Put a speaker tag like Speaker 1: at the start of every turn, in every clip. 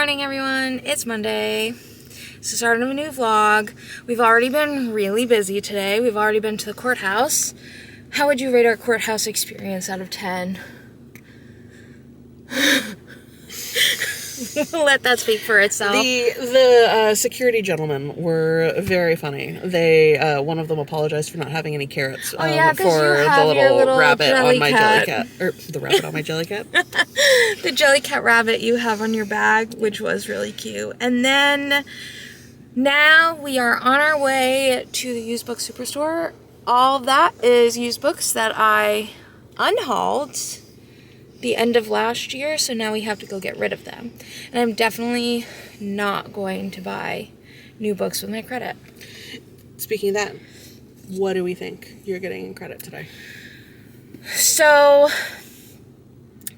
Speaker 1: morning, everyone. It's Monday. It's the start of a new vlog. We've already been really busy today. We've already been to the courthouse. How would you rate our courthouse experience out of 10? Let that speak for itself.
Speaker 2: The security gentlemen were very funny. They one of them apologized for not having any carrots for
Speaker 1: you have
Speaker 2: the
Speaker 1: your little
Speaker 2: rabbit on my
Speaker 1: Jellycat.
Speaker 2: Jellycat, or the rabbit on my Jellycat.
Speaker 1: The Jellycat rabbit you have on your bag, which was really cute. And then now we are on our way to the used book superstore. All of that is used books that I unhauled the end of last year, so now we have to go get rid of them. And I'm definitely not going to buy new books with my credit.
Speaker 2: Speaking of that, what do we think you're getting in credit today?
Speaker 1: So,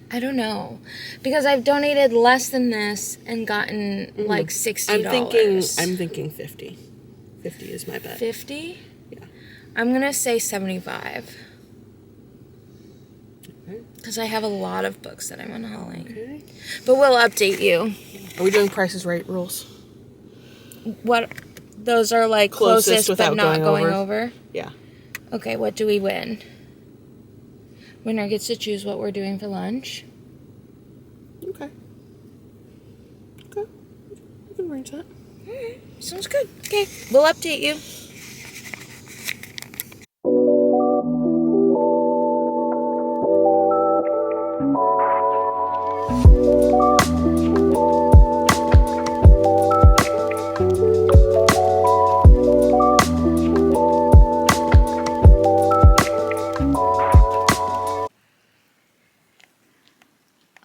Speaker 1: I don't know, because I've donated less than this and gotten like $60.
Speaker 2: I'm thinking 50. 50 is my bet.
Speaker 1: 50?
Speaker 2: Yeah.
Speaker 1: I'm gonna say 75. Because I have a lot of books that I'm unhauling.
Speaker 2: Okay.
Speaker 1: But we'll update you.
Speaker 2: Are we doing Price is Right rules?
Speaker 1: What? Those are like closest
Speaker 2: without
Speaker 1: but not going over?
Speaker 2: Yeah.
Speaker 1: Okay, what do we win? Winner gets to choose what we're doing for lunch.
Speaker 2: Okay. Okay. We can arrange that.
Speaker 1: Alright, sounds good. Okay, we'll update you.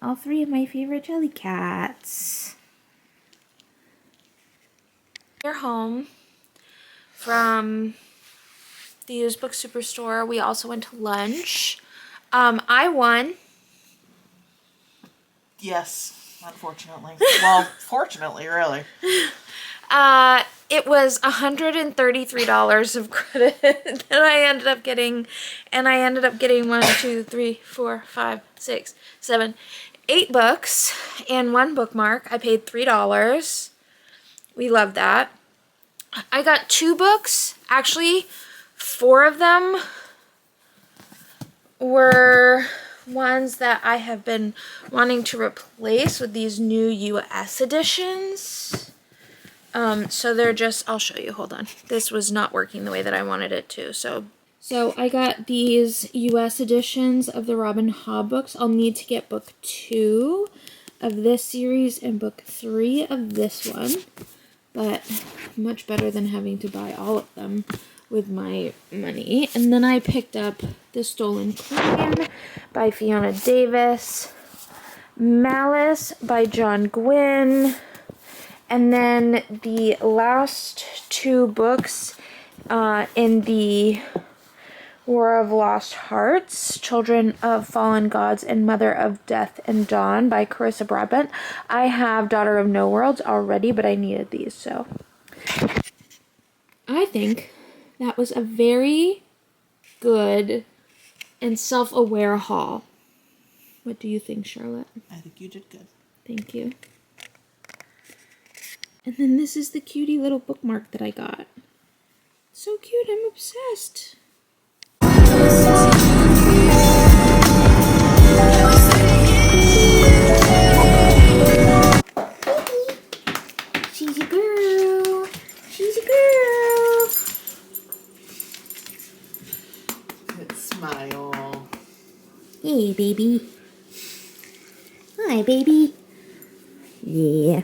Speaker 1: All three of my favorite Jellycats. We're home from the used book superstore. We also went to lunch. I won.
Speaker 3: Yes, unfortunately. Well, fortunately, really.
Speaker 1: It was $133 of credit that I ended up getting, and I ended up getting 1, 2, 3, 4, 5, 6, 7, 8 books and 1 bookmark. I paid $3. We love that. I got 2 books. Actually, 4 of them were ones that I have been wanting to replace with these new US editions. So they're just, I'll show you, hold on. This was not working the way that I wanted it to, so I got these US editions of the Robin Hobb books. I'll need to get book 2 of this series and book 3 of this one, but much better than having to buy all of them with my money. And then I picked up The Stolen Queen by Fiona Davis, Malice by John Gwynne, and then the last 2 books in the War of Lost Hearts, Children of Fallen Gods and Mother of Death and Dawn by Carissa Broadbent. I have Daughter of No Worlds already, but I needed these, so I think that was a very good and self-aware haul. What do you think, Charlotte?
Speaker 3: I think you did good.
Speaker 1: Thank you. And then this is the cutie little bookmark that I got. So cute, I'm obsessed. She's a girl. She's a girl.
Speaker 3: Good smile.
Speaker 1: Hey, baby. Hi, baby. Yeah.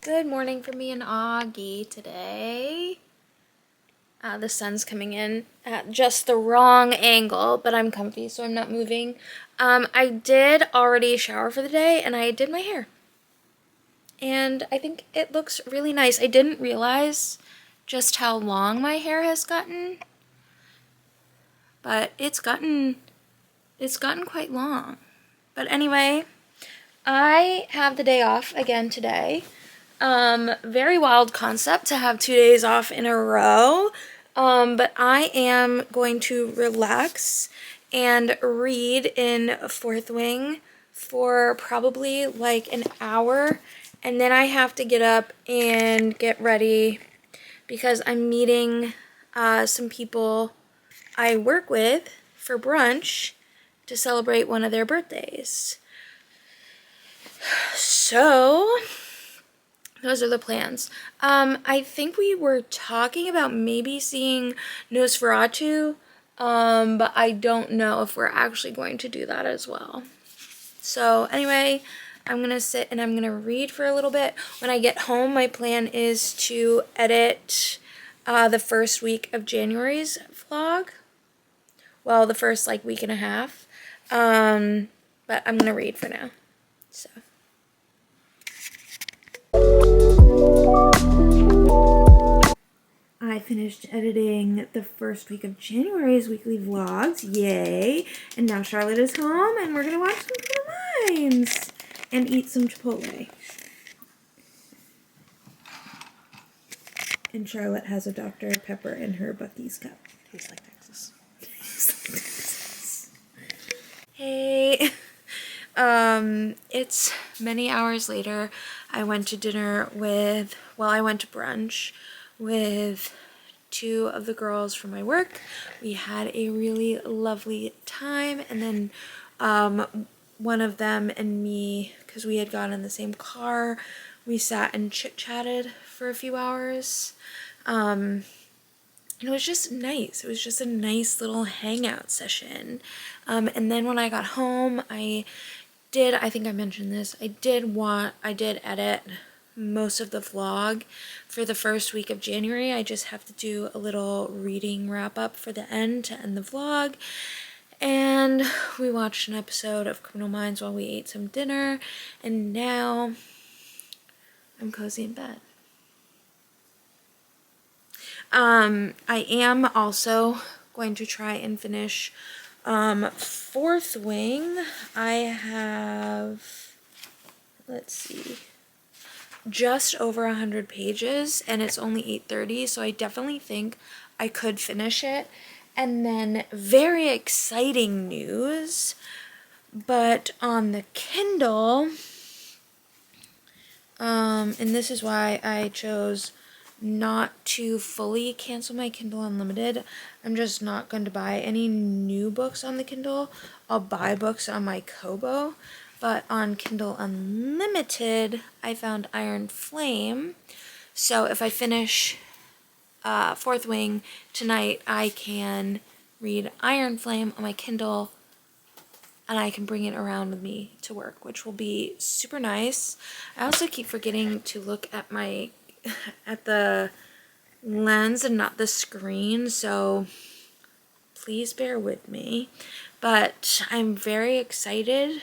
Speaker 1: Good morning for me and Augie today. The sun's coming in at just the wrong angle, but I'm comfy, so I'm not moving. I did already shower for the day, and I did my hair. And I think it looks really nice. I didn't realize just how long my hair has gotten, but it's gotten quite long. But anyway, I have the day off again today. Very wild concept to have 2 days off in a row. But I am going to relax and read in Fourth Wing for probably like an hour. And then I have to get up and get ready because I'm meeting some people I work with for brunch to celebrate one of their birthdays. So those are the plans. I think we were talking about maybe seeing Nosferatu, but I don't know if we're actually going to do that as well. So anyway, I'm gonna sit and I'm gonna read for a little bit. When I get home, my plan is to edit the first week of January's vlog. Well, the first like week and a half. But I'm gonna read for now. So. I finished editing the first week of January's weekly vlogs, yay! And now Charlotte is home and we're gonna watch some Criminal Minds and eat some Chipotle. And Charlotte has a Dr. Pepper in her Buc-ee's cup.
Speaker 3: Tastes like Texas.
Speaker 1: Hey, it's many hours later. I went to dinner with, well, I went to brunch with 2 of the girls from my work. We had a really lovely time, and then one of them and me, because we had gone in the same car, we sat and chit-chatted for a few hours. And it was just nice. It was just a nice little hangout session. And then when I got home, I think I mentioned this, I did edit most of the vlog for the first week of January. I just have to do a little reading wrap up for the end to end the vlog. And we watched an episode of Criminal Minds while we ate some dinner. And now I'm cozy in bed. I am also going to try and finish Fourth Wing. I have, let's see, just over 100 pages and it's only 8:30, so I definitely think I could finish it. And then very exciting news, but on the Kindle, and this is why I chose not to fully cancel my Kindle Unlimited. I'm just not going to buy any new books on the Kindle. I'll buy books on my Kobo, but on Kindle Unlimited, I found Iron Flame. So if I finish Fourth Wing tonight, I can read Iron Flame on my Kindle and I can bring it around with me to work, which will be super nice. I also keep forgetting to look at the lens and not the screen, so please bear with me. But I'm very excited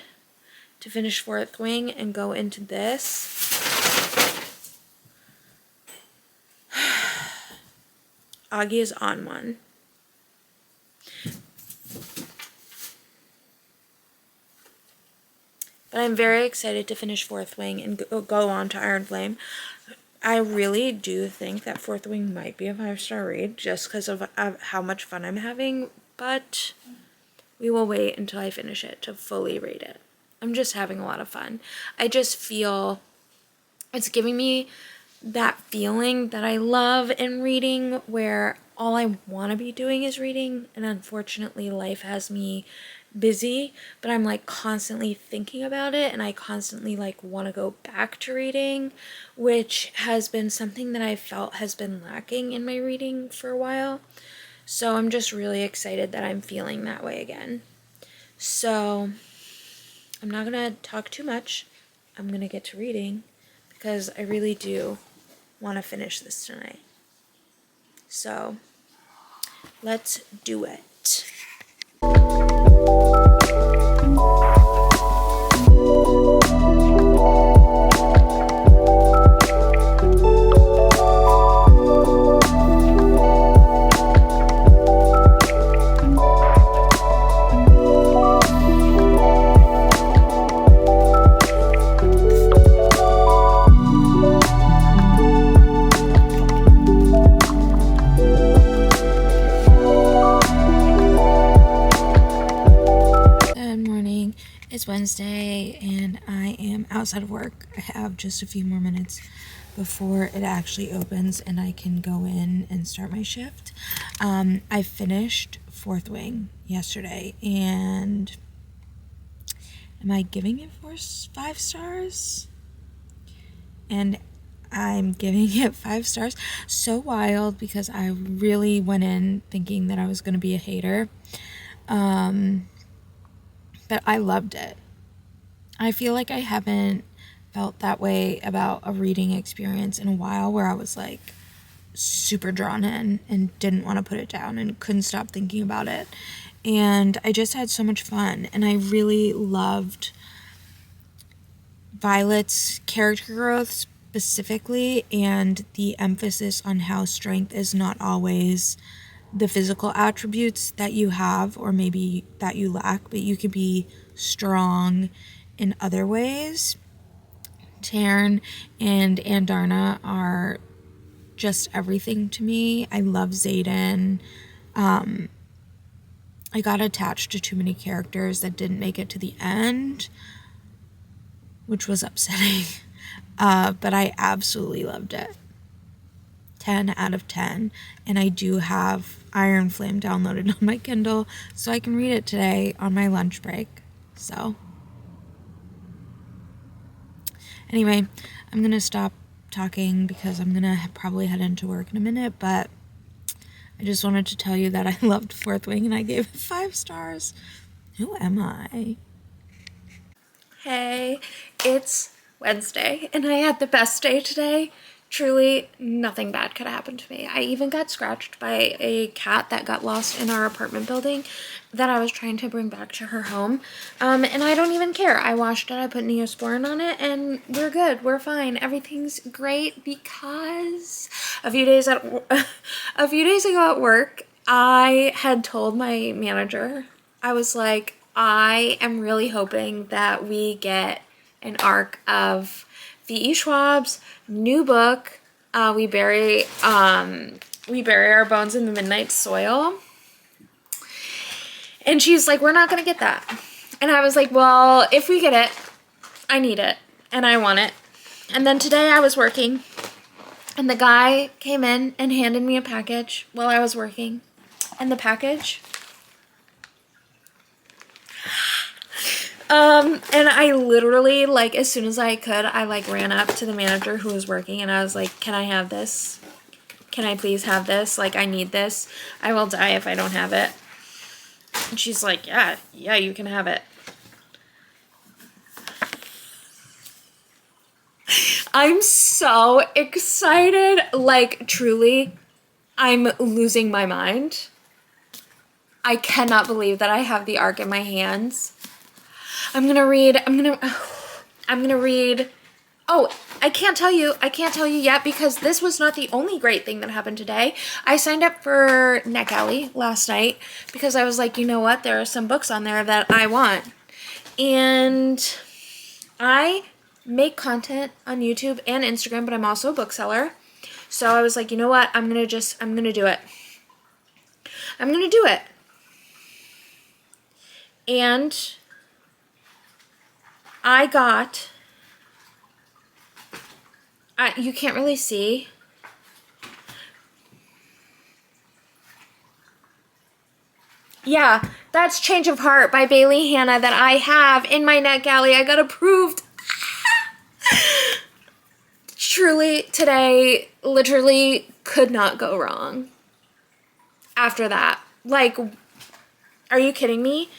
Speaker 1: to finish Fourth Wing and go into this. Augie is on one. But I'm very excited to finish Fourth Wing and go on to Iron Flame. I really do think that Fourth Wing might be a 5-star read just because of how much fun I'm having, but we will wait until I finish it to fully rate it. I'm just having a lot of fun. I just feel it's giving me that feeling that I love in reading where all I want to be doing is reading, and unfortunately life has me busy, but I'm like constantly thinking about it and I constantly like want to go back to reading, which has been something that I felt has been lacking in my reading for a while. So I'm just really excited that I'm feeling that way again. So I'm not gonna talk too much. I'm gonna get to reading because I really do want to finish this tonight. So let's do it. Wednesday and I am outside of work. I have just a few more minutes before it actually opens and I can go in and start my shift. I finished Fourth Wing yesterday, and am I giving it 5 stars? And I'm giving it 5 stars. So wild, because I really went in thinking that I was going to be a hater. But I loved it. I feel like I haven't felt that way about a reading experience in a while, where I was like super drawn in and didn't want to put it down and couldn't stop thinking about it. And I just had so much fun, and I really loved Violet's character growth specifically, and the emphasis on how strength is not always the physical attributes that you have or maybe that you lack, but you could be strong in other ways. Taryn and Andarna are just everything to me. I love Xaden. I got attached to too many characters that didn't make it to the end, which was upsetting. But I absolutely loved it. 10 out of 10. And I do have Iron Flame downloaded on my Kindle, so I can read it today on my lunch break. So anyway, I'm going to stop talking because I'm going to probably head into work in a minute, but I just wanted to tell you that I loved Fourth Wing and I gave it 5 stars. Who am I? Hey, it's Wednesday and I had the best day today. Truly, nothing bad could happen to me. I even got scratched by a cat that got lost in our apartment building that I was trying to bring back to her home. And I don't even care. I washed it, I put Neosporin on it, and we're good. We're fine. Everything's great, because a few days ago at work, I had told my manager, I was like, I am really hoping that we get an arc of V.E. Schwab's new book, we bury our bones in the midnight soil. And she's like, we're not gonna get that. And I was like, well, if we get it, I need it and I want it. And then today I was working and the guy came in and handed me a package while I was working. And the package, and I literally, like, as soon as I could, I like ran up to the manager who was working and I was like, can I have this? Can I please have this? Like, I need this. I will die if I don't have it. And she's like, yeah, you can have it. I'm so excited. Like, truly, I'm losing my mind. I cannot believe that I have the arc in my hands. I'm gonna read, oh, I can't tell you yet, because this was not the only great thing that happened today. I signed up for NetGalley last night because I was like, you know what, there are some books on there that I want. And I make content on YouTube and Instagram, but I'm also a bookseller. So I was like, you know what, I'm gonna do it. I'm gonna do it. And I got, you can't really see. Yeah, that's Change of Heart by Bailey Hanna that I have in my NetGalley. I got approved. Truly, today, literally could not go wrong. After that, like, are you kidding me?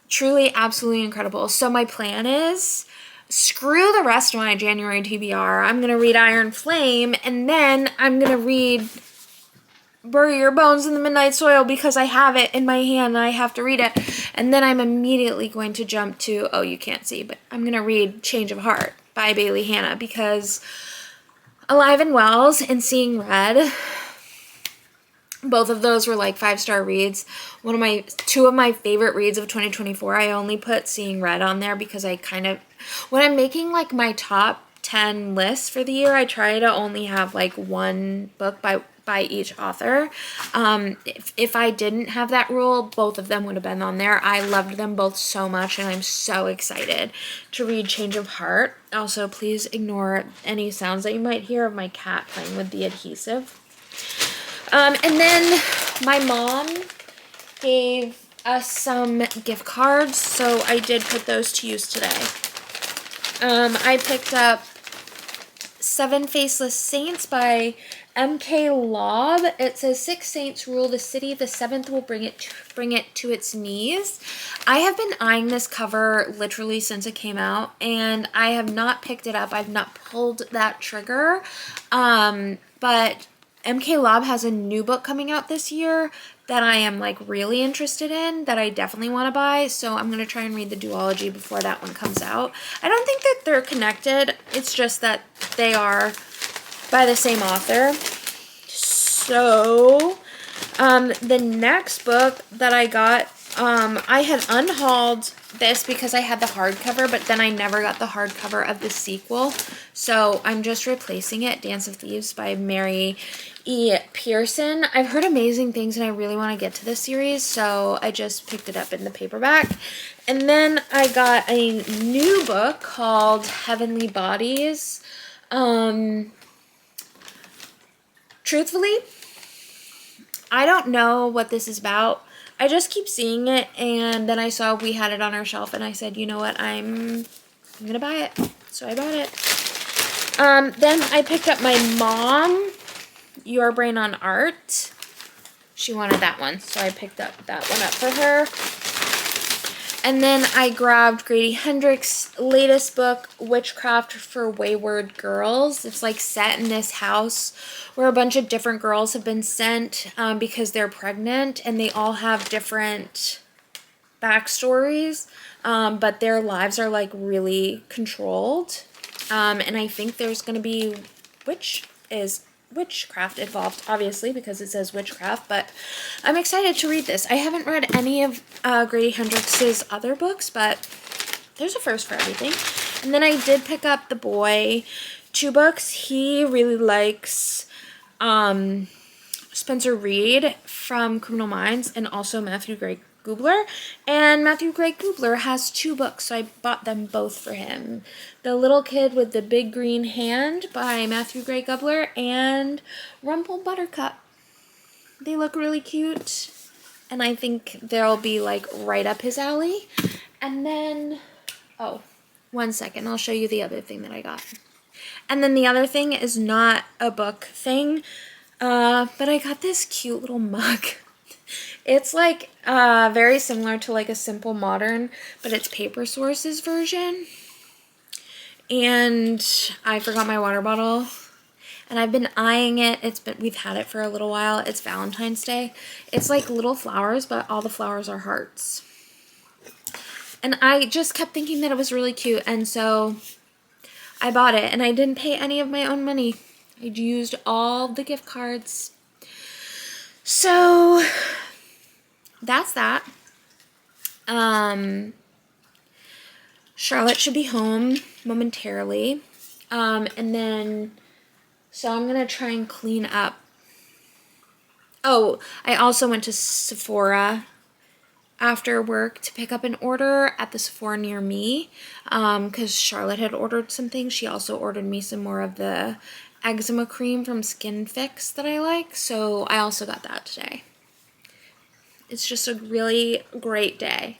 Speaker 1: Truly, absolutely incredible. So my plan is, screw the rest of my January TBR. I'm going to read Iron Flame, and then I'm going to read Bury Your Bones in the Midnight Soil because I have it in my hand and I have to read it. And then I'm immediately going to jump to, oh, you can't see, but I'm going to read Change of Heart by Bailey Hanna, because Alive and Wells and Seeing Red, both of those were like 5-star reads. Two of my favorite reads of 2024. I only put Seeing Red on there because I kind of, when I'm making like my top 10 lists for the year, I try to only have like one book by by each author. If I didn't have that rule, both of them would have been on there. I loved them both so much, and I'm so excited to read Change of Heart. Also, please ignore any sounds that you might hear of my cat playing with the adhesive. And then my mom gave us some gift cards, so I did put those to use today. I picked up Seven Faceless Saints by M.K. Lobb. It says 6 saints rule the city, the 7th will bring it to its knees. I have been eyeing this cover literally since it came out, and I have not picked it up. I've not pulled that trigger. But M.K. Lobb has a new book coming out this year that I am like really interested in, that I definitely want to buy. So I'm going to try and read the duology before that one comes out. I don't think that they're connected. It's just that they are by the same author. So the next book that I got, I had unhauled this because I had the hardcover, but then I never got the hardcover of the sequel. So I'm just replacing it, Dance of Thieves by Mary E. Pearson. I've heard amazing things and I really want to get to this series, so I just picked it up in the paperback. And then I got a new book called Heavenly Bodies. Truthfully, I don't know what this is about. I just keep seeing it, and then I saw we had it on our shelf, and I said, you know what, I'm gonna buy it. So I bought it. Then I picked up my mom, Your Brain on Art. She wanted that one, so I picked up that one up for her. And then I grabbed Grady Hendrix's latest book, Witchcraft for Wayward Girls. It's like set in this house where a bunch of different girls have been sent because they're pregnant, and they all have different backstories, but their lives are like really controlled. And I think there's going to be witchcraft involved, obviously, because it says witchcraft, but I'm excited to read this. I haven't read any of Grady Hendrix's other books, but there's a first for everything. And then I did pick up The Boy 2 books. He really likes Spencer Reid from Criminal Minds and also Matthew Gray Gubler. And Matthew Gray Gubler has 2 books, so I bought them both for him. The Little Kid with the Big Green Hand by Matthew Gray Gubler and Rumple Buttercup. They look really cute, and I think they'll be like right up his alley. And then, oh, one second, I'll show you the other thing that I got. And then the other thing is not a book thing, but I got this cute little mug. It's like very similar to like a Simple Modern, but it's Paper Source's version. And I forgot my water bottle, and I've been eyeing it. We've had it for a little while. It's Valentine's Day. It's like little flowers, but all the flowers are hearts. And I just kept thinking that it was really cute, and so I bought it, and I didn't pay any of my own money. I used all the gift cards. So that's that. Charlotte should be home momentarily. And then, so I'm going to try and clean up. Oh, I also went to Sephora after work to pick up an order at the Sephora near me. Because Charlotte had ordered some things. She also ordered me some more of the eczema cream from Skin Fix that I like. So I also got that today. It's just a really great day.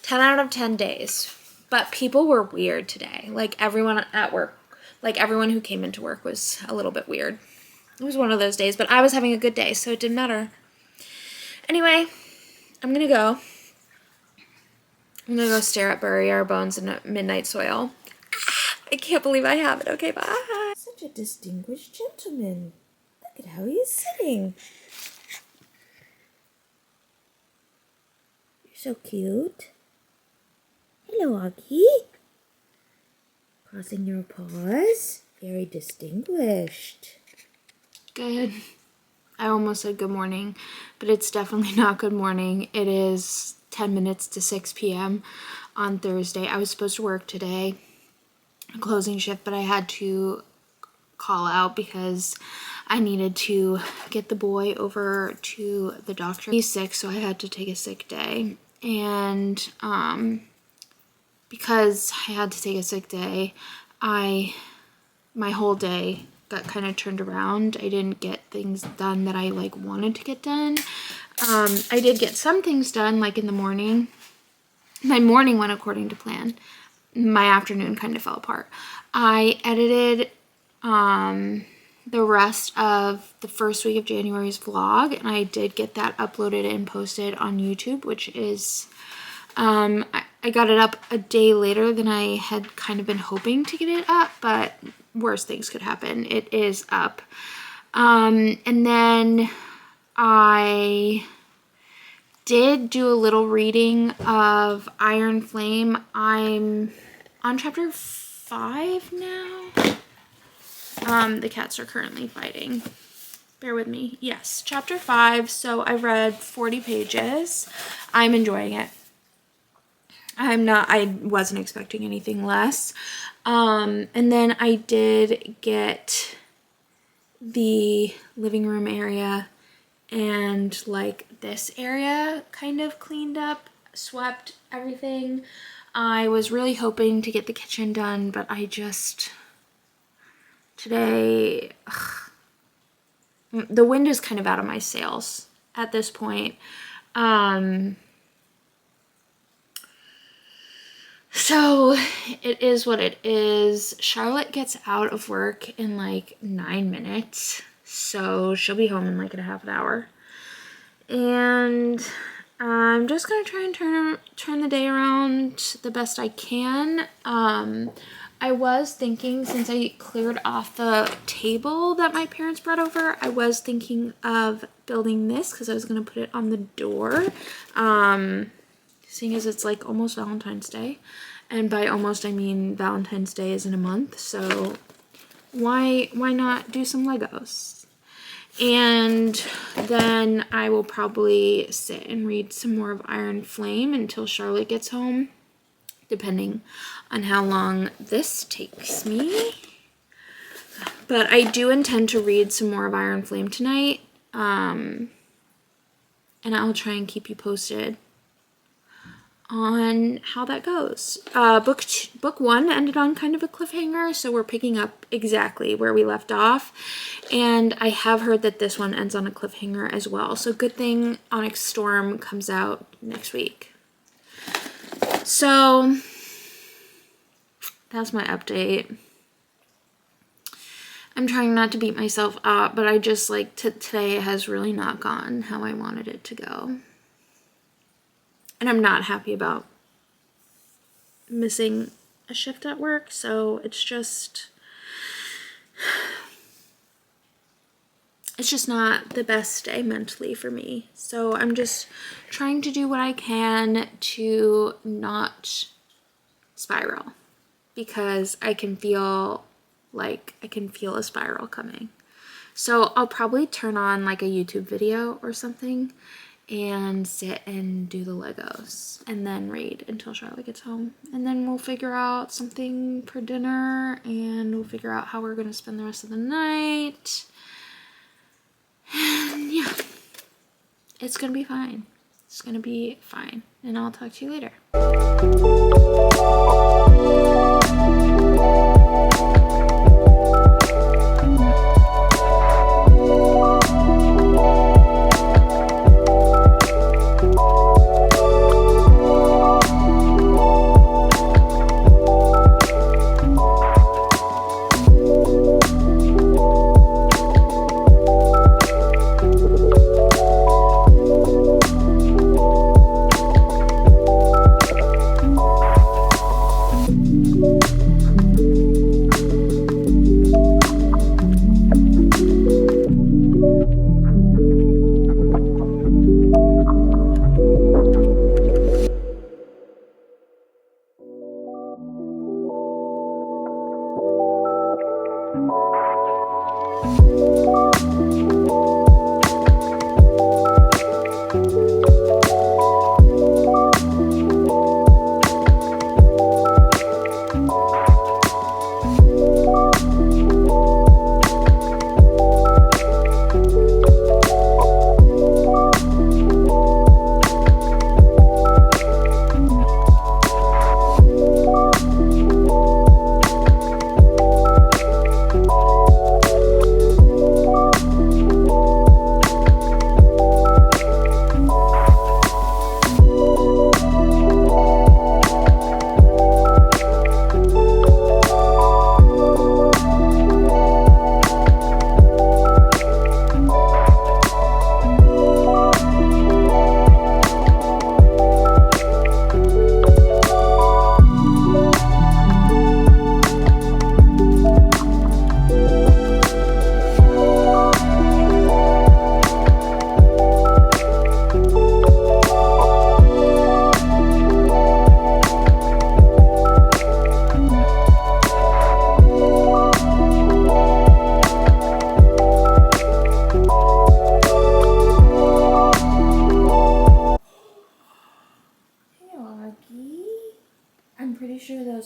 Speaker 1: 10 out of 10 days. But people were weird today. Like everyone at work, like everyone who came into work was a little bit weird. It was one of those days, but I was having a good day, so it didn't matter. Anyway, I'm gonna go. I'm gonna go stare at Bury Our Bones in a Midnight Soil. I can't believe I have it. Okay, bye.
Speaker 4: Such a distinguished gentleman. Look at how he is sitting. You're so cute. Hello, Augie. Crossing your paws. Very distinguished.
Speaker 1: Good. I almost said good morning, but it's definitely not good morning. It is 10 minutes to 6 p.m. on Thursday. I was supposed to work today, a closing shift, but I had to call out because I needed to get the boy over to the doctor. He's sick, so I had to take a sick day. And because I had to take a sick day, my whole day got kind of turned around. I didn't get things done that I like wanted to get done. I did get some things done, like in the morning. My morning went according to plan. My afternoon kind of fell apart. I edited the rest of the first week of January's vlog, and I did get that uploaded and posted on YouTube, which is, I got it up a day later than I had kind of been hoping to get it up, but worse things could happen. It is up. And then I did do a little reading of Iron Flame. I'm on chapter 5 now. The cats are currently fighting. Bear with me. Yes, chapter 5. So I read 40 pages. I'm enjoying it. I wasn't expecting anything less. And then I did get the living room area and like this area kind of cleaned up, swept everything. I was really hoping to get the kitchen done, but I just, today, the wind is kind of out of my sails at this point. So it is what it is. Charlotte gets out of work in like 9 minutes. So she'll be home in like a half an hour. And I'm just going to try and turn the day around the best I can. I was thinking, since I cleared off the table that my parents brought over, I was thinking of building this because I was going to put it on the door. Seeing as it's like almost Valentine's Day. And by almost, I mean Valentine's Day is in a month. So why not do some Legos? And then I will probably sit and read some more of Iron Flame until Charlotte gets home, depending on how long this takes me. But I do intend to read some more of Iron Flame tonight. And I'll try and keep you posted on how that goes. Book 1 ended on kind of a cliffhanger, so we're picking up exactly where we left off. And I have heard that this one ends on a cliffhanger as well. So good thing Onyx Storm comes out next week. So that's my update. I'm trying not to beat myself up, but I just like today has really not gone how I wanted it to go. And I'm not happy about missing a shift at work, so it's just not the best day mentally for me. So I'm just trying to do what I can to not spiral, because I can feel a spiral coming. So I'll probably turn on like a YouTube video or something and sit and do the Legos and then read until Charlotte gets home. And then we'll figure out something for dinner and we'll figure out how we're going to spend the rest of the night. And yeah, it's going to be fine. It's going to be fine. And I'll talk to you later.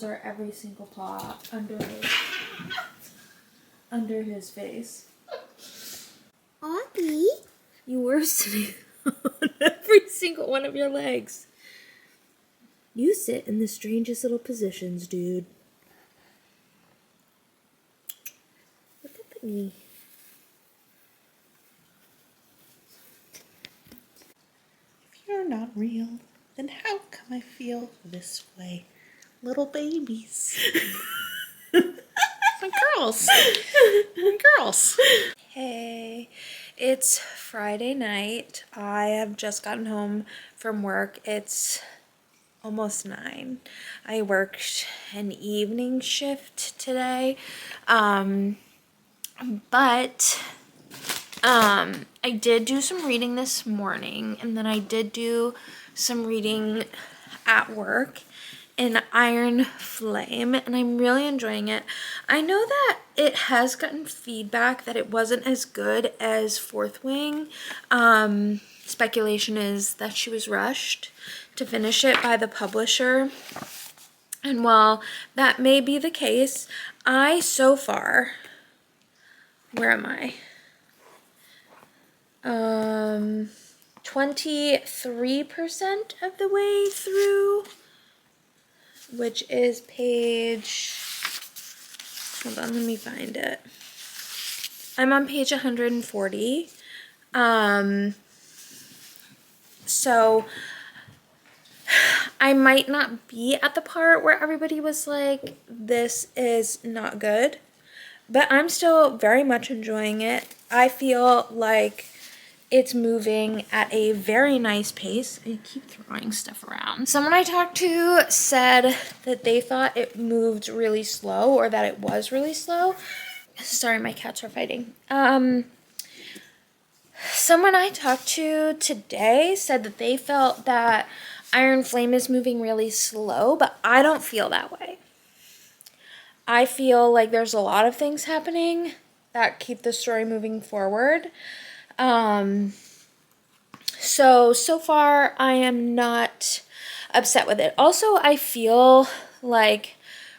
Speaker 1: are every single paw under his face.
Speaker 4: Audie?
Speaker 1: You were sitting on every single one of your legs.
Speaker 4: You sit in the strangest little positions, dude. Look up at me.
Speaker 3: If you're not real, then how come I feel this way? Little babies. My girls. My girls.
Speaker 1: Hey, it's Friday night. I have just gotten home from work. It's almost 9. I worked an evening shift today. But I did do some reading this morning, and then I did do some reading at work in Iron Flame, and I'm really enjoying it. I know that it has gotten feedback that it wasn't as good as Fourth Wing. Speculation is that she was rushed to finish it by the publisher. And while that may be the case, I so far, where am I? 23% of the way through, which is page, hold on, let me find it. I'm on page 140. So I might not be at the part where everybody was like, this is not good, but I'm still very much enjoying it. I feel like it's moving at a very nice pace. I keep throwing stuff around. Someone I talked to said that they thought it moved really slow, or that it was really slow. Sorry, my cats are fighting. Someone I talked to today said that they felt that Iron Flame is moving really slow, but I don't feel that way. I feel like there's a lot of things happening that keep the story moving forward. So far I am not upset with it. Also, I feel like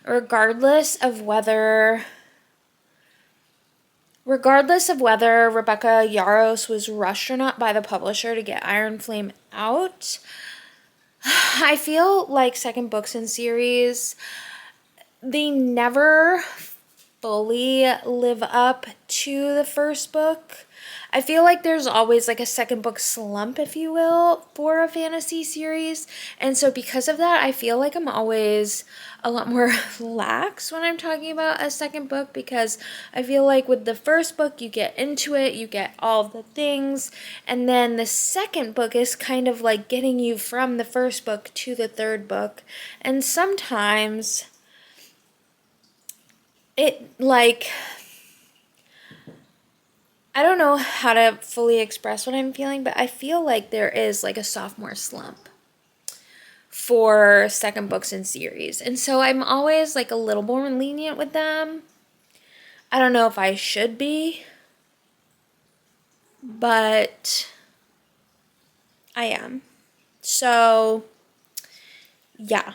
Speaker 1: regardless of whether Rebecca Yarros was rushed or not by the publisher to get Iron Flame out, I feel like second books in series, they never fully live up to the first book. I feel like there's always like a second book slump, if you will, for a fantasy series. And so because of that, I feel like I'm always a lot more lax when I'm talking about a second book, because I feel like with the first book, you get into it, you get all the things, and then the second book is kind of like getting you from the first book to the third book. And sometimes it, like, I don't know how to fully express what I'm feeling, but I feel like there is like a sophomore slump for second books in series. And so I'm always like a little more lenient with them. I don't know if I should be, but I am. So, yeah.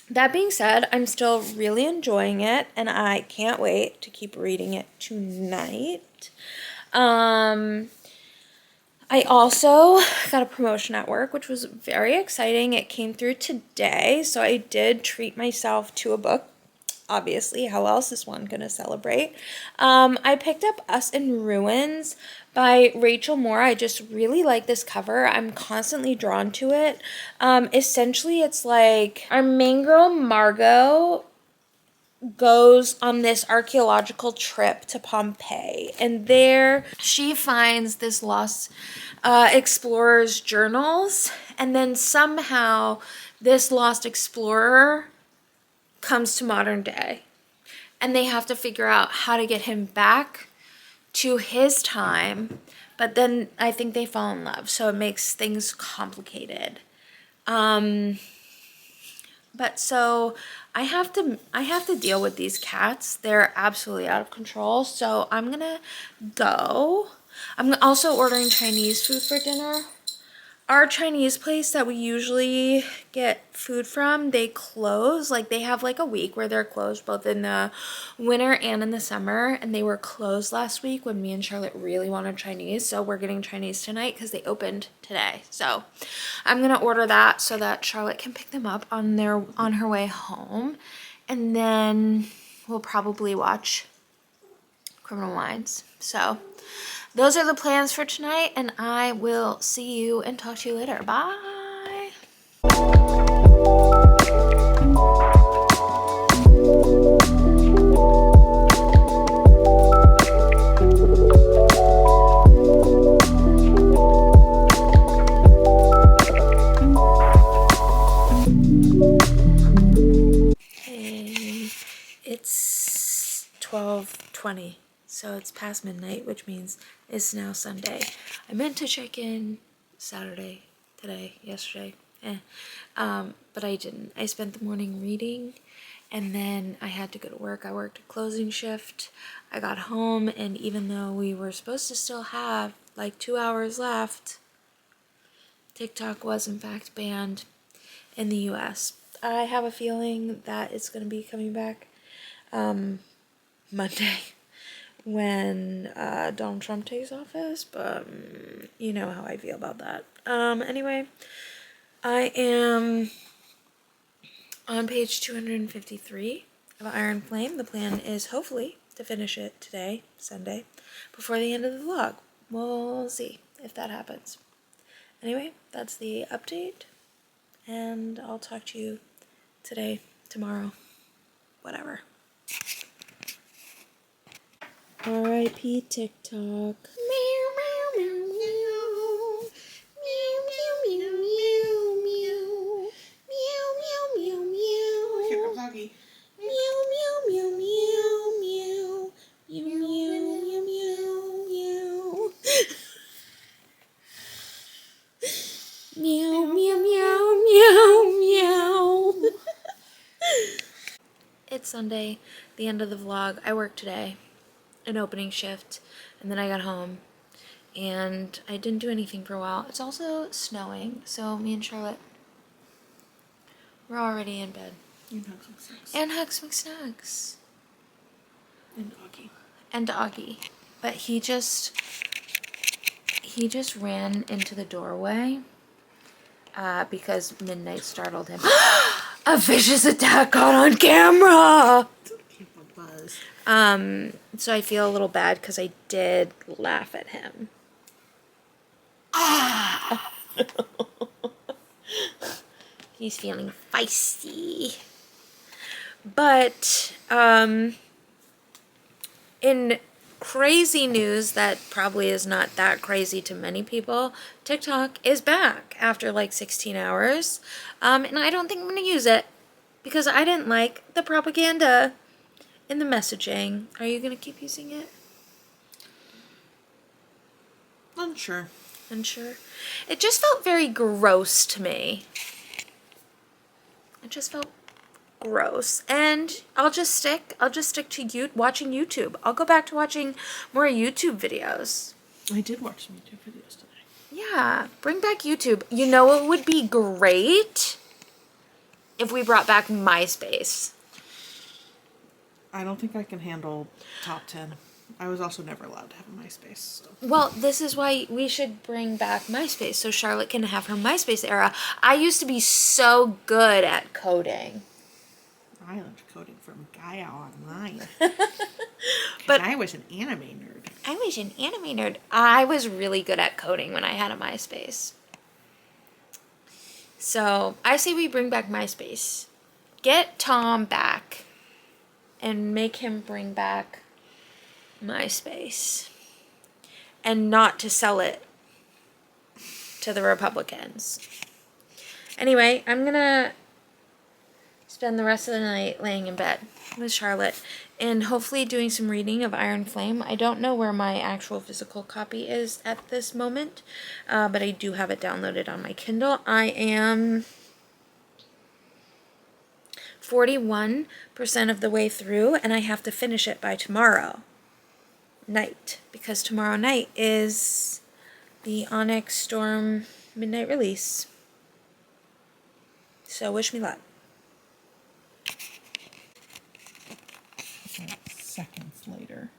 Speaker 1: That being said, I'm still really enjoying it, and I can't wait to keep reading it tonight. I also got a promotion at work, which was very exciting. It came through today, so I did treat myself to a book. Obviously, how else is one going to celebrate? I picked up Us in Ruins by Rachel Moore. I just really like this cover. I'm constantly drawn to it. Essentially, it's like our main girl, Margot, goes on this archaeological trip to Pompeii, and there she finds this lost explorer's journals, and then somehow this lost explorer comes to modern day, and they have to figure out how to get him back to his time, but then I think they fall in love, so it makes things complicated. But so I have to deal with these cats. They're absolutely out of control, so I'm gonna go. I'm also ordering Chinese food for dinner. our Chinese place that we usually get food from, they close. Like, they have like a week where they're closed both in the winter and in the summer. And they were closed last week when me and Charlotte really wanted Chinese. So we're getting Chinese tonight because they opened today. So I'm gonna order that so that Charlotte can pick them up on her way home. And then we'll probably watch Criminal Minds. So those are the plans for tonight, and I will see you and talk to you later. Bye. Hey, it's 12:20. So it's past midnight, which means it's now Sunday. I meant to check in Saturday, yesterday, but I didn't. I spent the morning reading, and then I had to go to work. I worked a closing shift. I got home, and even though we were supposed to still have like 2 hours left, TikTok was in fact banned in the US. I have a feeling that it's going to be coming back Monday when Donald Trump takes office, but you know how I feel about that. Anyway, I am on page 253 of Iron Flame. The plan is hopefully to finish it today, Sunday, before the end of the vlog. We'll see if that happens. Anyway, that's the update, and I'll talk to you today, tomorrow, whatever. R.I.P. TikTok. Meow, meow, meow, meow. Meow, meow, meow, meow, meow. Meow, meow, meow, meow.
Speaker 3: Here comes Augie.
Speaker 1: Meow, meow, meow, meow, meow. Meow, meow, meow, meow, meow. Meow, meow, meow, meow, meow. It's Sunday, the end of the vlog. I worked today, an opening shift, and then I got home and I didn't do anything for a while. It's also snowing, so me and Charlotte, we're already in bed.
Speaker 2: And Hugs McSnugs.
Speaker 1: And Hugs McSnugs.
Speaker 2: And Augie.
Speaker 1: And Augie. But he just ran into the doorway because midnight startled him. A vicious attack caught on camera!
Speaker 2: Keep a buzz.
Speaker 1: So I feel a little bad because I did laugh at him. Ah! He's feeling feisty. But, in crazy news that probably is not that crazy to many people, TikTok is back after like 16 hours. And I don't think I'm going to use it because I didn't like the propaganda in the messaging. Are you going to keep using it?
Speaker 2: Unsure.
Speaker 1: Unsure. It just felt very gross to me. It just felt gross. And I'll just stick to watching YouTube. I'll go back to watching more YouTube videos.
Speaker 2: I did watch some YouTube videos today.
Speaker 1: Yeah, bring back YouTube. You know it would be great if we brought back MySpace.
Speaker 2: I don't think I can handle top 10. I was also never allowed to have a MySpace. So.
Speaker 1: Well, this is why we should bring back MySpace so Charlotte can have her MySpace era. I used to be so good at coding.
Speaker 2: I learned coding from Gaia Online.
Speaker 1: But
Speaker 2: I was an anime nerd.
Speaker 1: I was an anime nerd. I was really good at coding when I had a MySpace. So I say we bring back MySpace. Get Tom back and make him bring back MySpace. And not to sell it to the Republicans. Anyway, I'm gonna spend the rest of the night laying in bed with Charlotte and hopefully doing some reading of Iron Flame. I don't know where my actual physical copy is at this moment, but I do have it downloaded on my Kindle. I am 41% of the way through, and I have to finish it by tomorrow night because tomorrow night is the Onyx Storm midnight release. So wish me luck.
Speaker 3: It's like seconds later.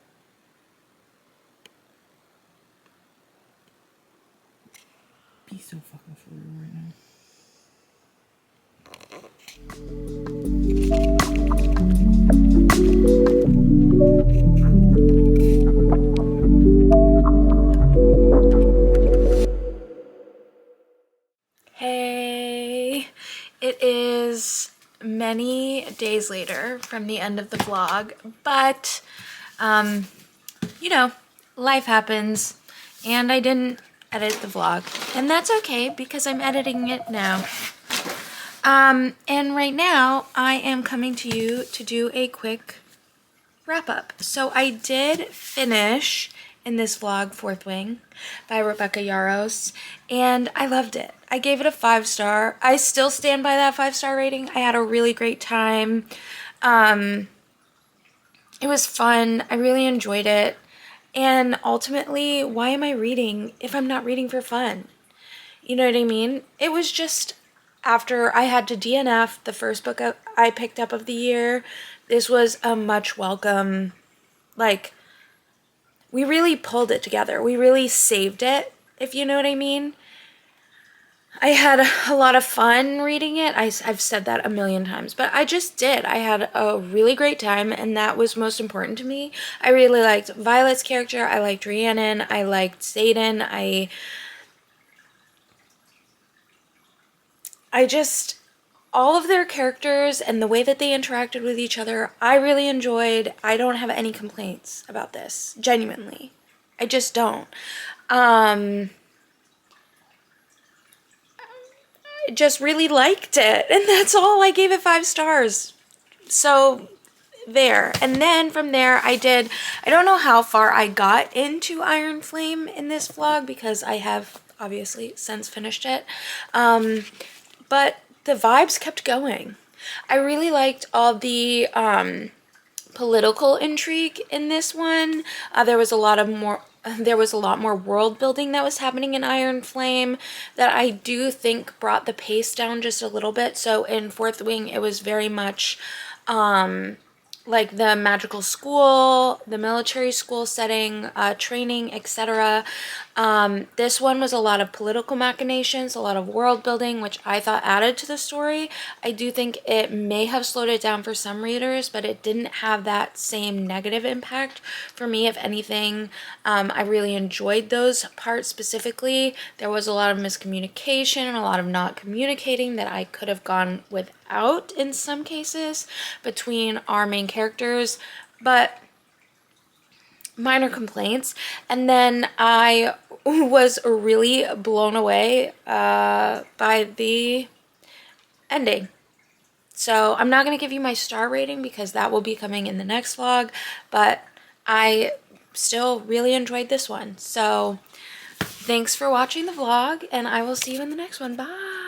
Speaker 3: Be so fucking for real right now.
Speaker 1: Hey, it is many days later from the end of the vlog, but you know, life happens and I didn't edit the vlog, and that's okay because I'm editing it now. And right now I am coming to you to do a quick wrap up. So I did finish in this vlog Fourth Wing by Rebecca Yarros, and I loved it. I gave it a 5-star. I still stand by that 5-star rating. I had a really great time. It was fun. I really enjoyed it. And ultimately, why am I reading if I'm not reading for fun? You know what I mean? It was just after I had to DNF the first book I picked up of the year. This was a much welcome, like, we really pulled it together. We really saved it, if you know what I mean. I had a lot of fun reading it. I've said that a million times, but I just did. I had a really great time, and that was most important to me. I really liked Violet's character. I liked Rhiannon. I liked Xaden. I just, all of their characters and the way that they interacted with each other, I really enjoyed. I don't have any complaints about this, genuinely. I just don't. I just really liked it, and that's all. I gave it 5 stars. So there. And then from there I don't know how far I got into Iron Flame in this vlog because I have obviously since finished it. But the vibes kept going. I really liked all the political intrigue in this one. There was a lot more world building that was happening in Iron Flame that I do think brought the pace down just a little bit. So in Fourth Wing, it was very much like the magical school, the military school setting, training, etc. This one was a lot of political machinations, a lot of world building, which I thought added to the story. I do think it may have slowed it down for some readers, but it didn't have that same negative impact for me. If anything, I really enjoyed those parts specifically. There was a lot of miscommunication and a lot of not communicating that I could have gone without in some cases between our main characters, but minor complaints. And then I was really blown away by the ending. So I'm not going to give you my star rating because that will be coming in the next vlog, but I still really enjoyed this one. So thanks for watching the vlog, and I will see you in the next one. Bye!